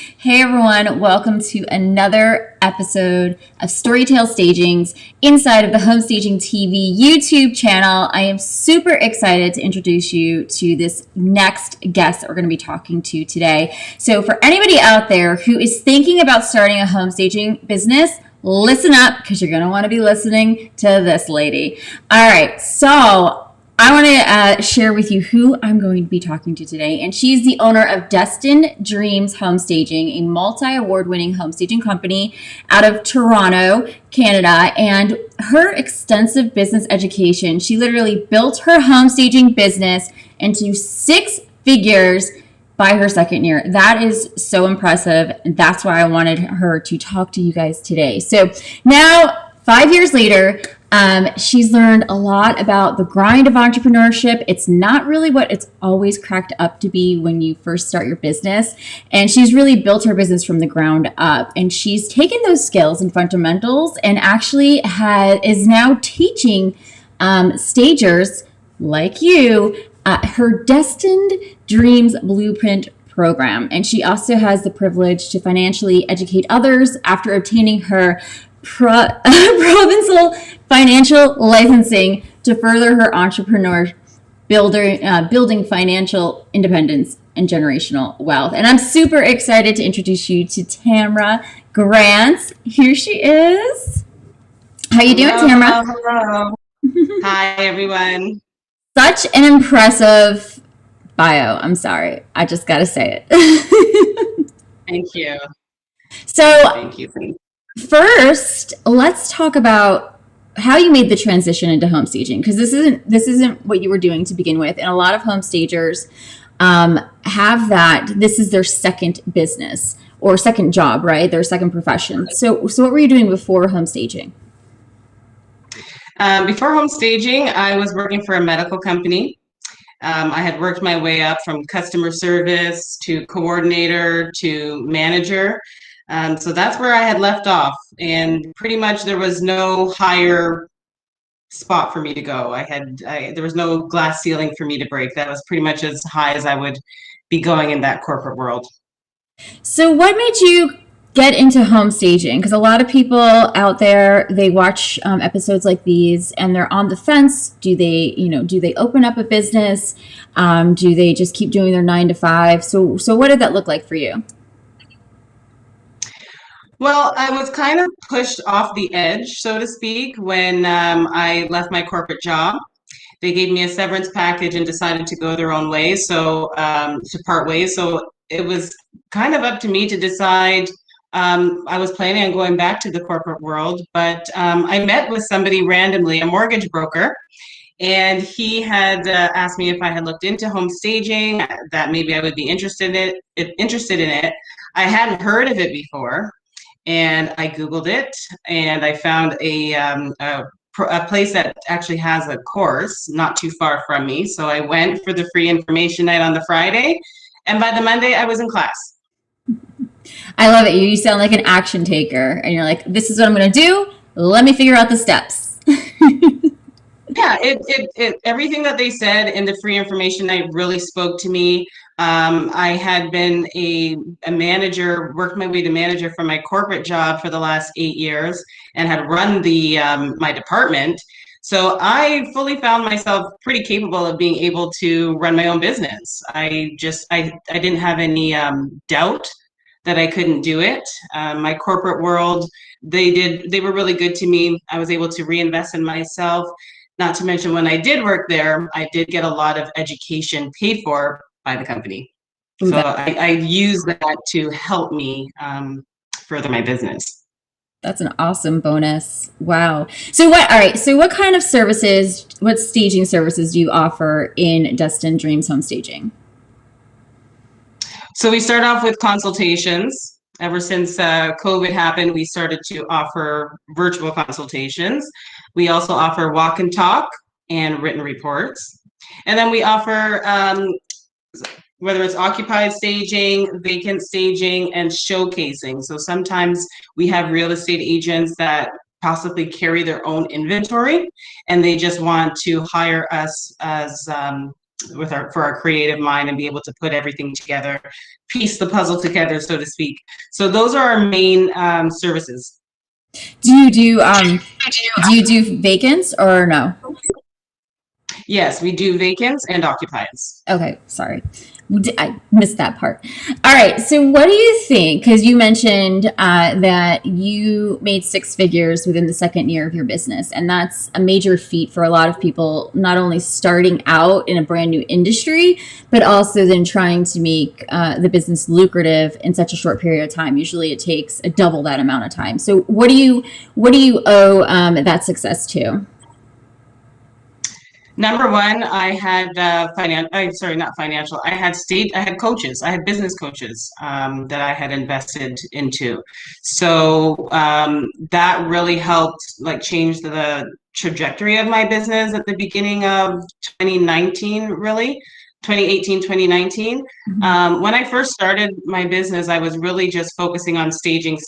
Hey everyone, welcome to another episode of Storytale Stagings inside of the Home Staging TV YouTube channel. I am super excited to introduce you to this next guest that we're going to be talking to today. So for anybody out there who is thinking about starting a home staging business, listen up because you're going to want to be listening to this lady. All right, so I want to share with you who I'm going to be talking to today, and she's the owner of Destined Dreams Home Staging, a multi-award-winning home staging company out of Toronto, Canada. And her extensive business education, she literally built her home staging business into 6 figures by her second year. That is so impressive. And that's why I wanted her to talk to you guys today. So now, 5 years later, she's learned a lot about the grind of entrepreneurship. It's not really what it's always cracked up to be when you first start your business. And she's really built her business from the ground up. And she's taken those skills and fundamentals and actually is now teaching stagers like you her Destined Dreams Blueprint program. And she also has the privilege to financially educate others after obtaining her provincial financial licensing to further her entrepreneur building financial independence and generational wealth. And I'm super excited to introduce you to Tamara Grant. Here she is. How you doing, Tamara? Hello. Hi, everyone. Such an impressive bio. I'm sorry. I just got to say it. Thank you. So, Thank you. first, let's talk about how you made the transition into home staging, because this isn't what you were doing to begin with, and a lot of home stagers have that. This is their second business or second job, right? Their second profession. So what were you doing before home staging? Before home staging, I was working for a medical company. I had worked my way up from customer service to coordinator to manager. So that's where I had left off. And pretty much there was no higher spot for me to go. There was no glass ceiling for me to break. That was pretty much as high as I would be going in that corporate world. So what made you get into home staging? Because a lot of people out there, they watch episodes like these and they're on the fence. Do they open up a business? Do they just keep doing their 9 to 5? So what did that look like for you? Well, I was kind of pushed off the edge, so to speak, when I left my corporate job. They gave me a severance package and decided to go their own way, so to part ways. So it was kind of up to me to decide. I was planning on going back to the corporate world, but I met with somebody randomly, a mortgage broker, and he had asked me if I had looked into home staging, that maybe I would be interested in it. I hadn't heard of it before, and I Googled it, and I found a place that actually has a course not too far from me. So I went for the free information night on the Friday, and by the Monday I was in class. I love it. You sound like an action taker, and you're like, this is what I'm going to do. Let me figure out the steps. Yeah, everything that they said in the free information night really spoke to me. I had been a manager, worked my way to manager for my corporate job for the last 8 years, and had run my department. So I fully found myself pretty capable of being able to run my own business. I didn't have any doubt that I couldn't do it. My corporate world, they were really good to me. I was able to reinvest in myself. Not to mention, when I did work there, I did get a lot of education paid for by the company. So I used that to help me further my business. That's an awesome bonus. Wow. So what kind of services, what staging services do you offer in Destined Dreams Home Staging? So we start off with consultations. Ever since COVID happened, we started to offer virtual consultations. We also offer walk and talk and written reports. And then we offer whether it's occupied staging, vacant staging, and showcasing. So sometimes we have real estate agents that possibly carry their own inventory, and they just want to hire us as for our creative mind and be able to put everything together, piece the puzzle together, so to speak. So those are our main services. Do you do vacants or no? Yes, we do vacants and occupieds. Okay, sorry. I missed that part. All right, so what do you think? Because you mentioned that you made six figures within the second year of your business, and that's a major feat for a lot of people, not only starting out in a brand new industry, but also then trying to make the business lucrative in such a short period of time. Usually it takes a double that amount of time. So what do you owe that success to? Number one, I had not financial. I had coaches. I had business coaches that I had invested into. So that really helped like change the trajectory of my business at the beginning of 2019, really. 2018, 2019. When I first started my business, I was really just focusing on staging.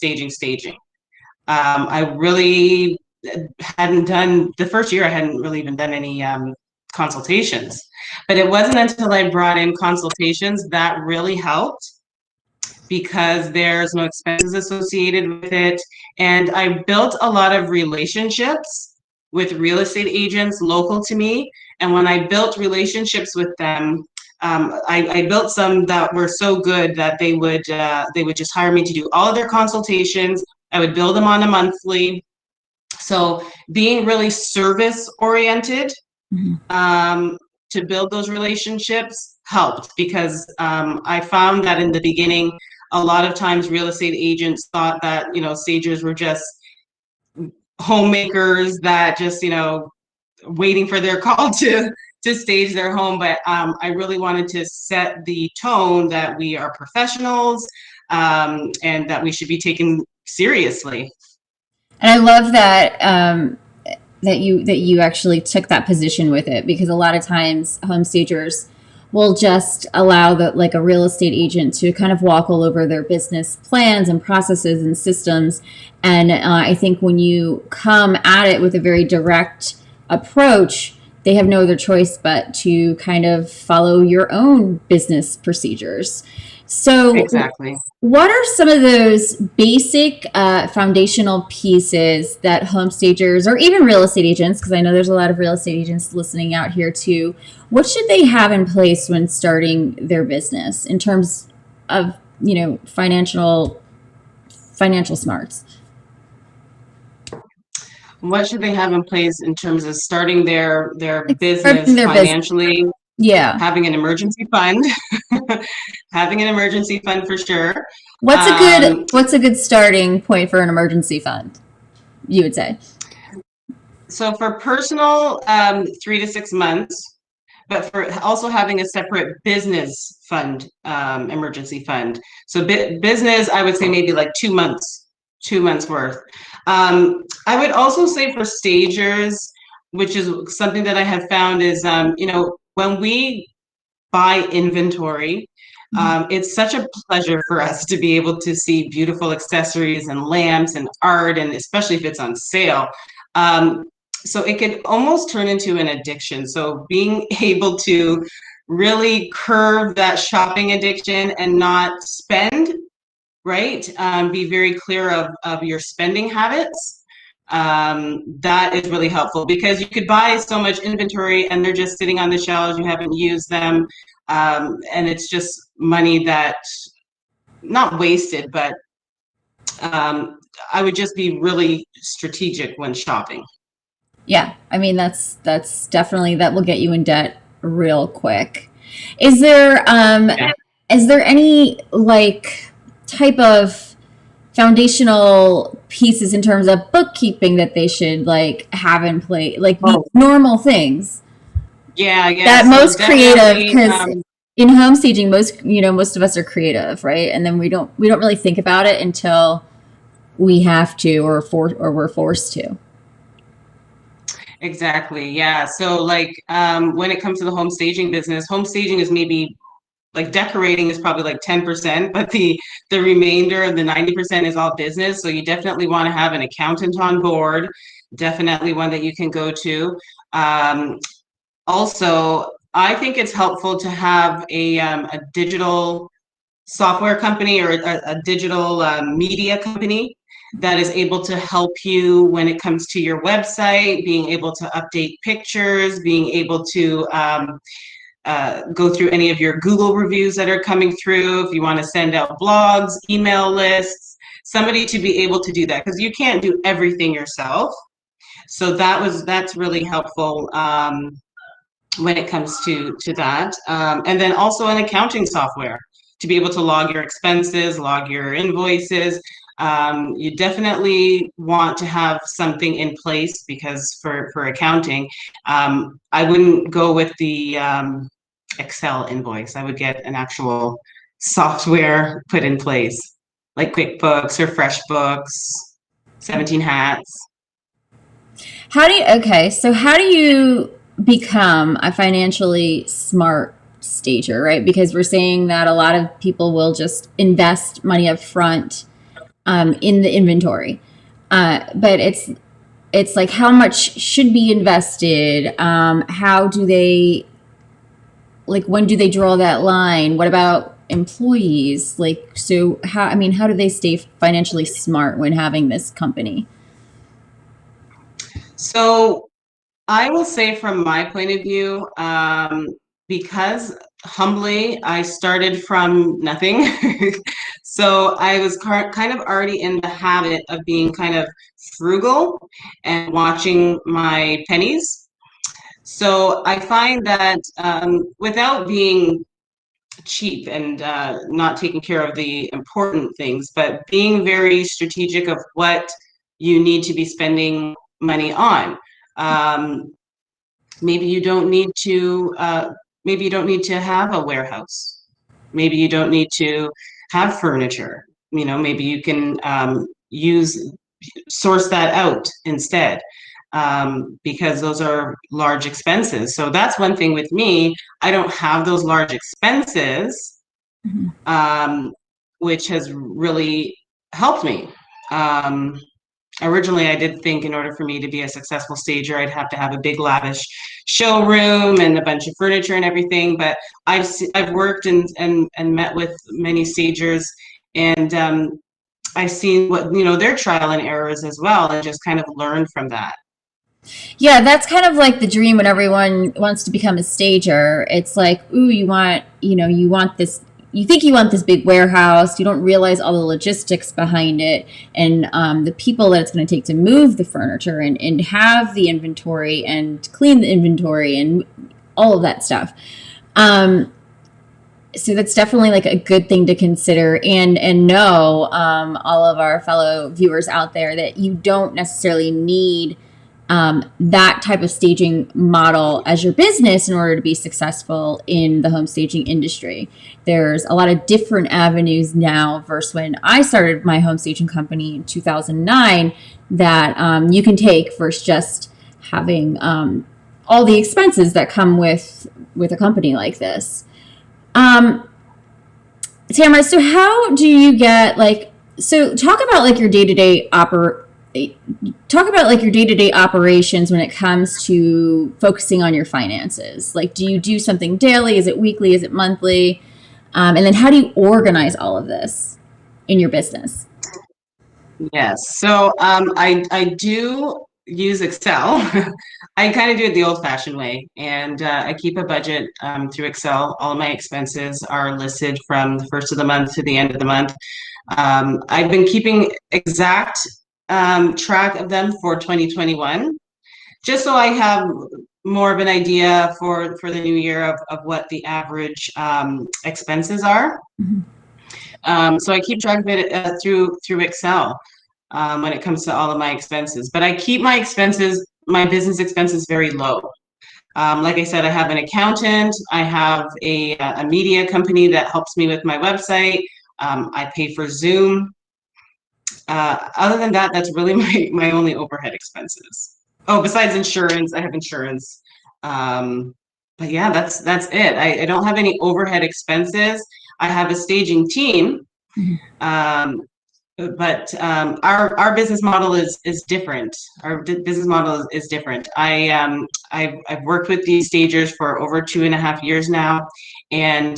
I really hadn't done the first year. I hadn't really even done any consultations, but it wasn't until I brought in consultations that really helped because there's no expenses associated with it. And I built a lot of relationships with real estate agents local to me. And when I built relationships with them, I built some that were so good that they would just hire me to do all of their consultations. I would bill them on a monthly. So being really service oriented to build those relationships helped because I found that in the beginning, a lot of times real estate agents thought that, stagers were just homemakers that just, waiting for their call to stage their home. But I really wanted to set the tone that we are professionals and that we should be taken seriously. And I love that that you actually took that position with it, because a lot of times home stagers will just allow a real estate agent to kind of walk all over their business plans and processes and systems. And I think when you come at it with a very direct approach, they have no other choice but to kind of follow your own business procedures. So exactly. What are some of those basic foundational pieces that home stagers or even real estate agents, because I know there's a lot of real estate agents listening out here too, what should they have in place when starting their business in terms of, financial smarts? What should they have in place in terms of starting their business financially? Yeah. Having an emergency fund. Having an emergency fund for sure. What's a good starting point for an emergency fund, you would say? So for personal, 3 to 6 months, but for also having a separate business fund, emergency fund. So business, I would say maybe like 2 months worth. I would also say for stagers, which is something that I have found is, when we buy inventory, it's such a pleasure for us to be able to see beautiful accessories and lamps and art, and especially if it's on sale. So it could almost turn into an addiction. So being able to really curb that shopping addiction and not spend, right? Be very clear of your spending habits. That is really helpful because you could buy so much inventory and they're just sitting on the shelves, you haven't used them, and it's just money that not wasted, but I would just be really strategic when shopping. Yeah, I mean that's definitely, that will get you in debt real quick. Is there any type of foundational pieces in terms of bookkeeping that they should have in place, normal things? Yeah, that so most creative, because in home staging, most of us are creative, right? And then we don't really think about it until we have to, or we're forced to. Exactly. Yeah. So when it comes to the home staging business, home staging is maybe decorating is probably 10%, but the remainder of the 90% is all business. So you definitely want to have an accountant on board, definitely one that you can go to. Also, I think it's helpful to have a digital software company or a digital media company that is able to help you when it comes to your website, being able to update pictures, being able to go through any of your Google reviews that are coming through, if you want to send out blogs, email lists, somebody to be able to do that, because you can't do everything yourself. So that's really helpful when it comes to that. And then also an accounting software to be able to log your expenses, log your invoices. You definitely want to have something in place, because for accounting, I wouldn't go with the Excel invoice. I would get an actual software put in place, like QuickBooks or FreshBooks, 17 Hats. How do you become a financially smart stager, right? Because we're saying that a lot of people will just invest money up front in the inventory. But it's like, how much should be invested? How do they, like, when do they draw that line? What about employees? Like, so how do they stay financially smart when having this company? So I will say, from my point of view, because humbly I started from nothing, so I was kind of already in the habit of being kind of frugal and watching my pennies. So I find that without being cheap and not taking care of the important things, but being very strategic of what you need to be spending money on. Um, maybe you don't need to have a warehouse. Maybe you don't need to have furniture. Maybe you can use source that out instead, because those are large expenses. So that's one thing with me. I don't have those large expenses, Mhm. which has really helped me. Um, Originally, I did think in order for me to be a successful stager, I'd have to have a big lavish showroom and a bunch of furniture and everything. But I've worked and met with many stagers, and I've seen what their trial and errors as well, and just kind of learned from that. Yeah, that's kind of like the dream when everyone wants to become a stager. It's like, ooh, you want this, you think you want this big warehouse. You don't realize all the logistics behind it and the people that it's going to take to move the furniture and have the inventory and clean the inventory and all of that stuff. Um, so that's definitely like a good thing to consider and know, all of our fellow viewers out there, that you don't necessarily need that type of staging model as your business in order to be successful in the home staging industry. There's a lot of different avenues now versus when I started my home staging company in 2009 that you can take versus just having all the expenses that come with a company like this. Um, Tamara, so how do you get like, so talk about like your day-to-day talk about like your day-to-day operations when it comes to focusing on your finances. Like, do you do something daily? Is it weekly? Is it monthly? And then how do you organize all of this in your business? Yes. So I do use Excel. I kind of do it the old-fashioned way, and I keep a budget through Excel. All of my expenses are listed from the first of the month to the end of the month. I've been keeping exact track of them for 2021, just so I have more of an idea for the new year of what the average expenses are. Mhm. So I keep track of it through Excel when it comes to all of my expenses. But I keep my business expenses, very low. Like I said, I have an accountant. I have a media company that helps me with my website. I pay for Zoom. Other than that, that's really my only overhead expenses. Oh, besides insurance, I have insurance. Um, but yeah, that's it. I don't have any overhead expenses. I have a staging team. Mhm. Um, but our business model is different. Our business model is different. I've worked with these stagers for over 2.5 years now, and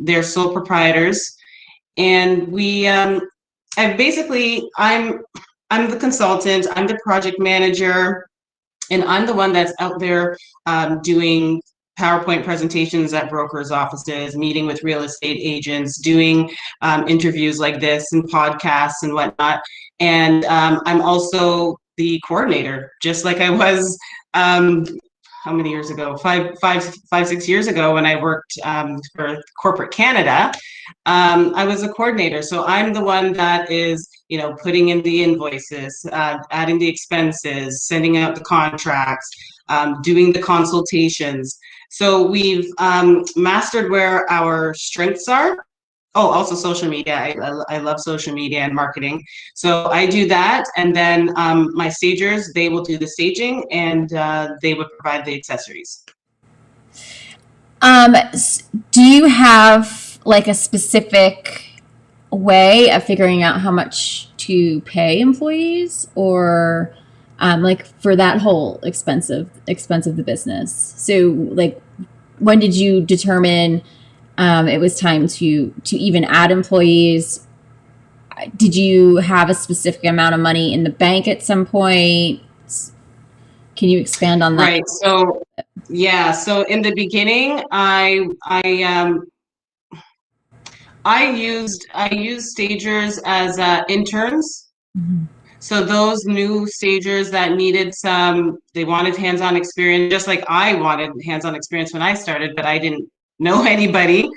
they're sole proprietors. And I basically I'm the consultant. I'm the project manager. And I'm the one that's out there doing PowerPoint presentations at brokers' offices, meeting with real estate agents, doing interviews like this and podcasts and whatnot. And I'm also the coordinator, just like I was how many years ago? 6 years ago when I worked for corporate Canada. I was a coordinator, so I'm the one that is, putting in the invoices, adding the expenses, sending out the contracts, doing the consultations. So we've mastered where our strengths are. Oh, also social media. I love social media and marketing. So I do that. And then my stagers, they will do the staging, and they would provide the accessories. Do you have like a specific way of figuring out how much to pay employees, or like for that whole expense of the business? So like, when did you determine it was time to even add employees? Did you have a specific amount of money in the bank at some point? Can you expand on that? Right. So yeah. So in the beginning, I used stagers as interns. Mm-hmm. So those new stagers that they wanted hands-on experience, just like I wanted hands-on experience when I started, but I didn't know anybody.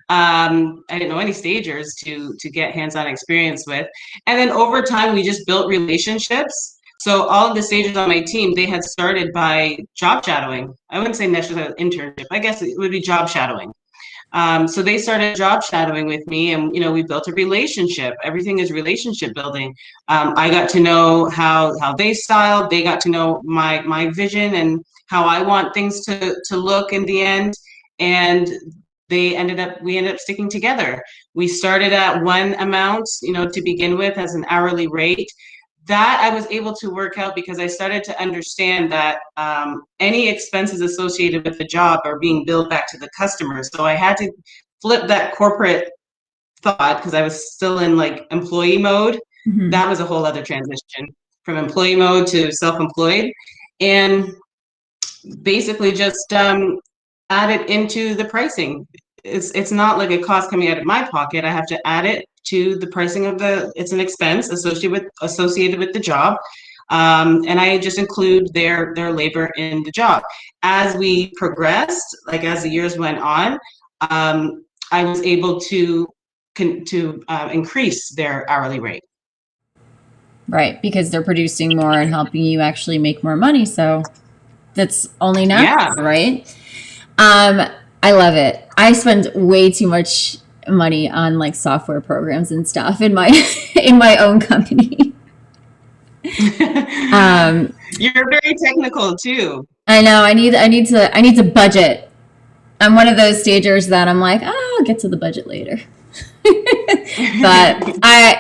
I didn't know any stagers to get hands-on experience with. And then over time, we just built relationships. So all of the stagers on my team, they had started by job shadowing. I wouldn't say necessarily internship. I guess it would be job shadowing. So they started job shadowing with me, and we built a relationship. Everything is relationship building. I got to know how they styled. They got to know my vision and how I want things to look in the end. And we ended up sticking together. We started at one amount, to begin with, as an hourly rate. That I was able to work out because I started to understand that any expenses associated with the job are being billed back to the customer. So I had to flip that corporate thought, because I was still in like employee mode. Mm-hmm. That was a whole other transition from employee mode to self-employed, and basically just add it into the pricing. It's not like a cost coming out of my pocket. I have to add it to the pricing of it's an expense associated with the job. And I just include their labor in the job. As we progressed, like as the years went on, I was able to increase their hourly rate. Right, because they're producing more and helping you actually make more money. So that's only natural, Yeah. Right? I love it. I spend way too much money on like software programs and stuff in my in my own company. You're very technical too. I know. I need to budget. I'm one of those stagers that I'm like, oh, I'll get to the budget later. But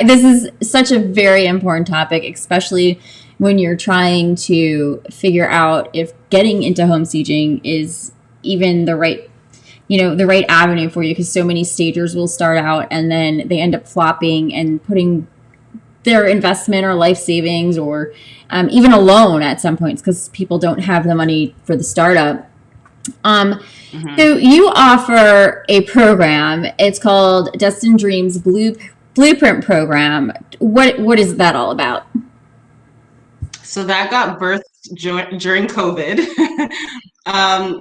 this is such a very important topic, especially when you're trying to figure out if getting into home staging is even the right avenue for you, because so many stagers will start out and then they end up flopping and putting their investment or life savings or even a loan at some points because people don't have the money for the startup. Mm-hmm. So you offer a program. It's called Destined Dreams Blueprint program. What is that all about? So that got birthed during COVID.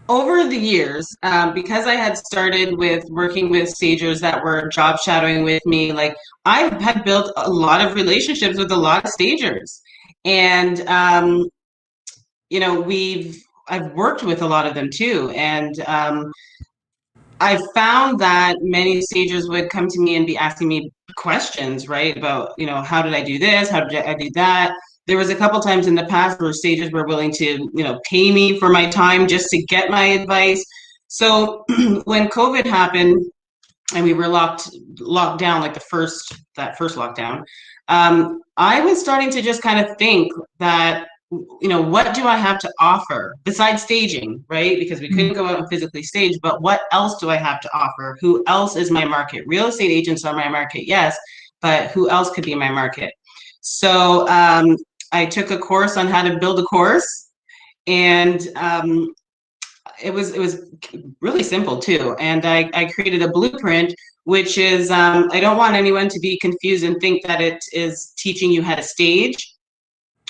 Over the years, because I had started with working with stagers that were job shadowing with me, like I had built a lot of relationships with a lot of stagers, and I've worked with a lot of them too, and I found that many stagers would come to me and be asking me questions, right, about how did I do this, how did I do that. There was a couple times in the past where stagers were willing to, pay me for my time just to get my advice. So when COVID happened, and we were locked down like that first lockdown, I was starting to just kind of think that, what do I have to offer besides staging, right? Because we couldn't go out and physically stage, but what else do I have to offer? Who else is my market? Real estate agents are my market, yes, but who else could be my market? So I took a course on how to build a course, and it was really simple too. And I created a blueprint, which is, I don't want anyone to be confused and think that it is teaching you how to stage,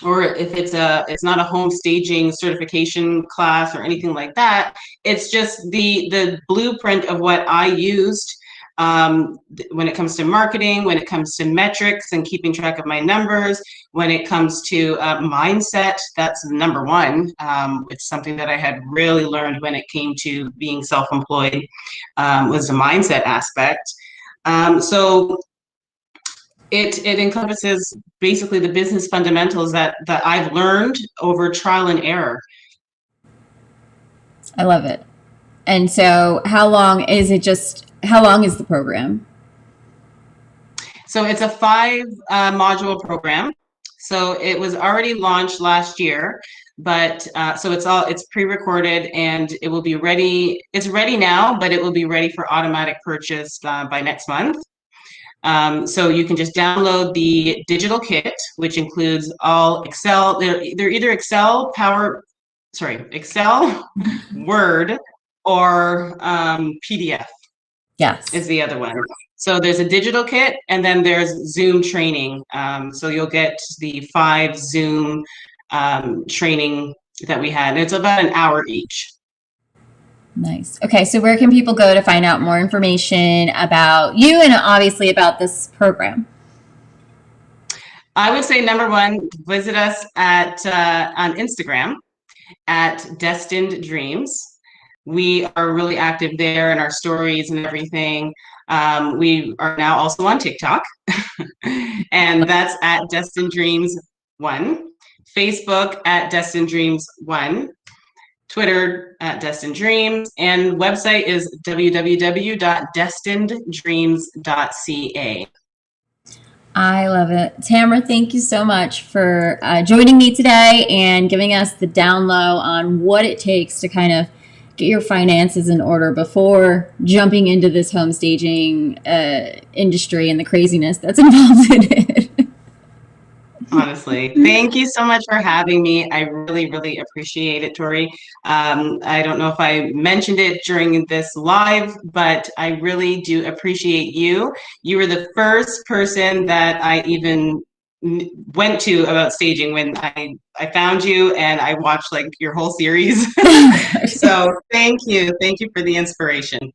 or if it's not a home staging certification class or anything like that. It's just the blueprint of what I used when it comes to marketing, when it comes to metrics and keeping track of my numbers, when it comes to mindset. That's number one. It's something that I had really learned when it came to being self-employed, was the mindset aspect. So it encompasses basically the business fundamentals that I've learned over trial and error. I love it. And so how long is the program? So it's a 5 module program. So it was already launched last year, but so it's pre-recorded, and it will be ready. It's ready now, but it will be ready for automatic purchase by next month. So you can just download the digital kit, which includes all Excel. They're either Excel, Word, or PDF. Yes. Is the other one. So there's a digital kit, and then there's Zoom training. So you'll get the 5 Zoom training that we had. It's about an hour each. Nice. Okay, so where can people go to find out more information about you and obviously about this program? I would say number one, visit us on Instagram at Destined Dreams. We are really active there in our stories and everything. We are now also on TikTok, and that's at Destined Dreams 1. Facebook at Destined Dreams 1. Twitter at Destined Dreams, and website is www.destineddreams.ca. I love it. Tamara, thank you so much for joining me today and giving us the down low on what it takes to kind of get your finances in order before jumping into this home staging industry and the craziness that's involved in it. Honestly, thank you so much for having me. I really, really appreciate it, Tori. I don't know if I mentioned it during this live, but I really do appreciate you. You were the first person that I even went to about staging when I found you, and I watched like your whole series. So thank you for the inspiration.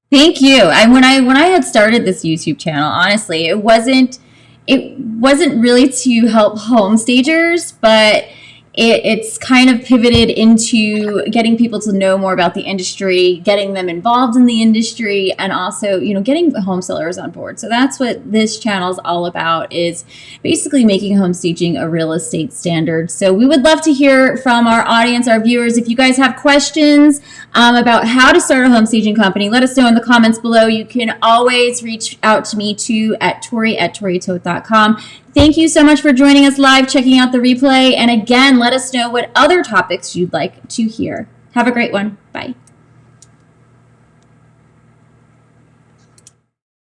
Thank you. When I had started this YouTube channel, honestly, it wasn't really to help home stagers, but it's kind of pivoted into getting people to know more about the industry, getting them involved in the industry, and also, getting home sellers on board. So that's what this channel is all about, is basically making home staging a real estate standard. So we would love to hear from our audience, our viewers. If you guys have questions about how to start a home staging company, let us know in the comments below. You can always reach out to me too at tori@toritote.com. Thank you so much for joining us live, checking out the replay. And again, let us know what other topics you'd like to hear. Have a great one. Bye.